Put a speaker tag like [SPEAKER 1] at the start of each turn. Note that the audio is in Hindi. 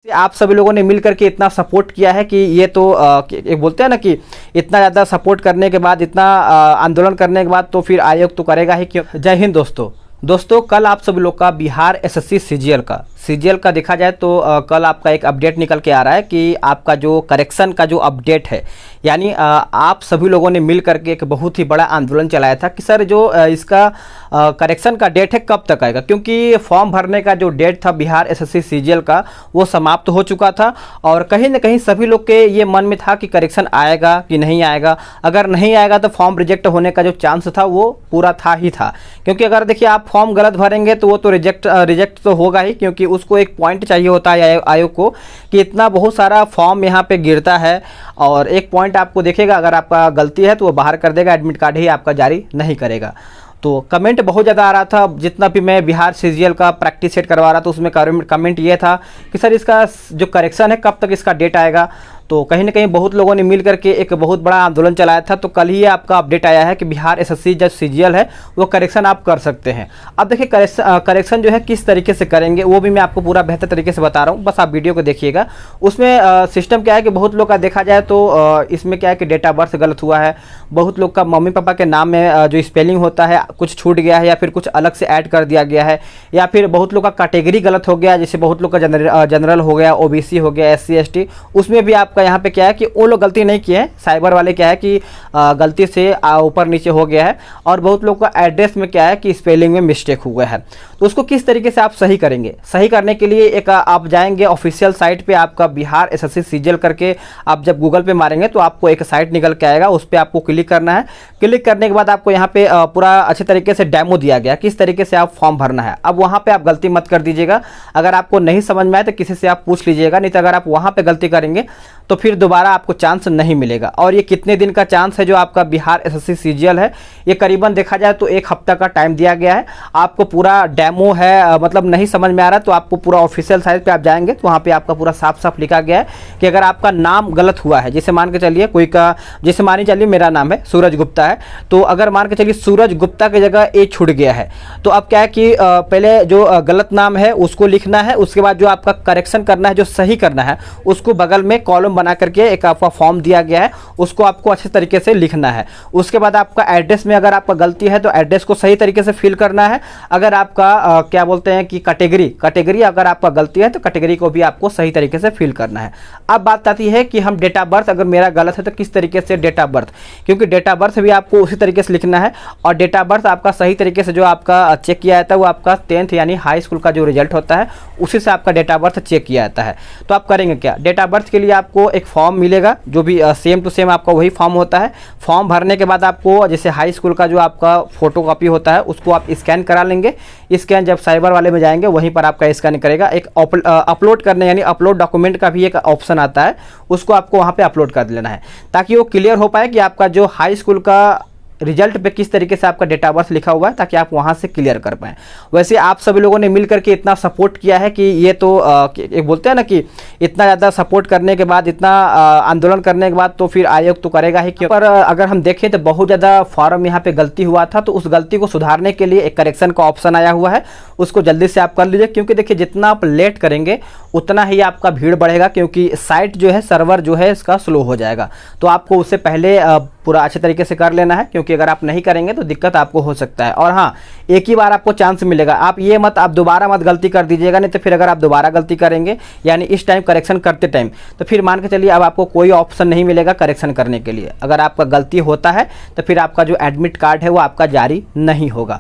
[SPEAKER 1] आप सभी लोगों ने मिल करके इतना सपोर्ट किया है कि ये तो एक बोलते हैं ना कि इतना ज़्यादा सपोर्ट करने के बाद, इतना आंदोलन करने के बाद तो फिर आयोग तो करेगा ही क्यों। जय हिंद दोस्तों, कल आप सभी लोग का बिहार एसएससी सीजीएल का देखा जाए तो कल आपका एक अपडेट निकल के आ रहा है कि आपका जो करेक्शन का जो अपडेट है, यानी आप सभी लोगों ने मिल करके एक बहुत ही बड़ा आंदोलन चलाया था कि सर जो इसका करेक्शन का डेट है कब तक आएगा, क्योंकि फॉर्म भरने का जो डेट था बिहार एसएससी सीजीएल का वो समाप्त हो चुका था और कहीं ना कहीं सभी लोग के ये मन में था कि करेक्शन आएगा कि नहीं आएगा। अगर नहीं आएगा तो फॉर्म रिजेक्ट होने का जो चांस था वो पूरा था ही था, क्योंकि अगर देखिए आप फॉर्म गलत भरेंगे तो वो तो रिजेक्ट तो होगा ही, क्योंकि उसको एक पॉइंट चाहिए होता है आयोग को कि इतना बहुत सारा फॉर्म यहाँ पे गिरता है और एक पॉइंट आपको देखेगा, अगर आपका गलती है तो वो बाहर कर देगा, एडमिट कार्ड ही आपका जारी नहीं करेगा। तो कमेंट बहुत ज़्यादा आ रहा था, जितना भी मैं बिहार सीजीएल का प्रैक्टिस सेट करवा रहा था उसमें कमेंट ये था कि सर इसका जो करेक्शन है कब तक इसका डेट आएगा। तो कहीं ना कहीं बहुत लोगों ने मिल करके एक बहुत बड़ा आंदोलन चलाया था। तो कल ही आपका अपडेट आया है कि बिहार एसएससी जो सीजीएल है वो करेक्शन आप कर सकते हैं। अब देखिए करेक्शन जो है किस तरीके से करेंगे वो भी मैं आपको पूरा बेहतर तरीके से बता रहा हूँ, बस आप वीडियो को देखिएगा। उसमें सिस्टम क्या है कि बहुत लोग का देखा जाए तो इसमें क्या है कि डेट ऑफ बर्थ गलत हुआ है, बहुत लोग का मम्मी पापा के नाम में जो स्पेलिंग होता है कुछ छूट गया है या फिर कुछ अलग से ऐड कर दिया गया है, या फिर बहुत लोग का कैटेगरी गलत हो गया, जैसे बहुत लोग का जनरल हो गया, ओबीसी हो गया, एससी एसटी, उसमें भी आपका यहाँ पे क्या है कि वो लोग गलती नहीं किए हैं, साइबर वाले क्या है कि गलती से ऊपर नीचे हो गया है, और बहुत लोग का एड्रेस में क्या है कि स्पेलिंग में मिस्टेक हुआ है। तो उसको किस तरीके से आप सही करेंगे, सही करने के लिए एक आप जाएंगे ऑफिशियल साइट पे, आपका बिहार एसएससी सीजीएल करके आप जब गूगल पे मारेंगे तो आपको एक साइट निकल के आएगा, उस पर आपको क्लिक करना है। क्लिक करने के बाद आपको यहाँ पे पूरा अच्छे तरीके से डेमो दिया गया किस तरीके से आप फॉर्म भरना है। अब वहाँ पे आप गलती मत कर दीजिएगा, अगर आपको नहीं समझ में आए तो किसी से आप पूछ लीजिएगा, नहीं तो अगर आप वहाँ पे गलती करेंगे तो फिर दोबारा आपको चांस नहीं मिलेगा। और ये कितने दिन का चांस है जो आपका बिहार एसएससी सीजीएल है, ये करीबन देखा जाए तो 1 हफ्ता का टाइम दिया गया है। आपको पूरा डेमो है, मतलब नहीं समझ में आ रहा तो आपको पूरा ऑफिशियल साइट पे आप जाएंगे तो वहाँ पे आपका पूरा साफ साफ लिखा गया है कि अगर आपका नाम गलत हुआ है, जैसे मान के चलिए कोई का, जैसे मान के चलिए मेरा नाम है सूरज गुप्ता है, तो अगर मान के चलिए सूरज गुप्ता की जगह ए छूट गया है, तो अब क्या है कि पहले जो गलत नाम है उसको लिखना है, उसके बाद जो आपका करेक्शन करना है, जो सही करना है, उसको बगल में कॉलम बना करके एक आपका फॉर्म दिया गया है, उसको आपको अच्छे तरीके से लिखना है। उसके बाद आपका एड्रेस में अगर आपका गलती है तो एड्रेस को सही तरीके से फिल करना है। अगर आपका क्या बोलते हैं कि कैटेगरी अगर आपका गलती है तो कैटेगरी को भी आपको सही तरीके से फिल करना है। अब बात आती है कि हम डेट ऑफ बर्थ, अगर मेरा गलत है तो किस तरीके से डेट ऑफ बर्थ, क्योंकि डेट ऑफ बर्थ भी आपको उसी तरीके से लिखना है। और डेट ऑफ बर्थ आपका सही तरीके से जो आपका चेक किया जाता है वो आपका 10th यानी हाई स्कूल का जो रिजल्ट होता है उसी से आपका डेट ऑफ बर्थ चेक किया जाता है। तो आप करेंगे क्या, डेट ऑफ बर्थ के लिए आपको एक फॉर्म मिलेगा जो भी सेम टू सेम आपका वही फॉर्म होता है। फॉर्म भरने के बाद आपको जैसे हाई स्कूल का जो आपका फोटोकॉपी होता है उसको आप स्कैन करा लेंगे। स्कैन जब साइबर वाले में जाएंगे वहीं पर आपका स्कैन करेगा। एक अपलोड करने यानी अपलोड डॉक्यूमेंट का भी एक ऑप्शन आता है, उसको आपको वहाँ पे अपलोड कर लेना है ताकि वो क्लियर हो पाए कि आपका जो हाई स्कूल का रिजल्ट पे किस तरीके से आपका डेट ऑफ बर्थ लिखा हुआ है, ताकि आप वहां से क्लियर कर पाएँ। वैसे आप सभी लोगों ने मिल करके इतना सपोर्ट किया है कि ये तो एक बोलते हैं ना कि इतना ज़्यादा सपोर्ट करने के बाद, इतना आंदोलन करने के बाद तो फिर आयोग तो करेगा ही क्यों। पर अगर हम देखें तो बहुत ज़्यादा फॉर्म यहाँ पे गलती हुआ था, तो उस गलती को सुधारने के लिए एक करेक्शन का ऑप्शन आया हुआ है, उसको जल्दी से आप कर लीजिए। क्योंकि देखिए जितना आप लेट करेंगे उतना ही आपका भीड़ बढ़ेगा, क्योंकि साइट जो है, सर्वर जो है इसका स्लो हो जाएगा। तो आपको उससे पहले पूरा अच्छे तरीके से कर लेना है, क्योंकि अगर आप नहीं करेंगे तो दिक्कत आपको हो सकता है। और हाँ, एक ही बार आपको चांस मिलेगा, आप ये मत आप दोबारा मत गलती कर दीजिएगा, नहीं तो फिर अगर आप दोबारा गलती करेंगे यानी इस टाइम करेक्शन करते टाइम, तो फिर मान के चलिए अब आपको कोई ऑप्शन नहीं मिलेगा करेक्शन करने के लिए। अगर आपका गलती होता है तो फिर आपका जो एडमिट कार्ड है वो आपका जारी नहीं होगा।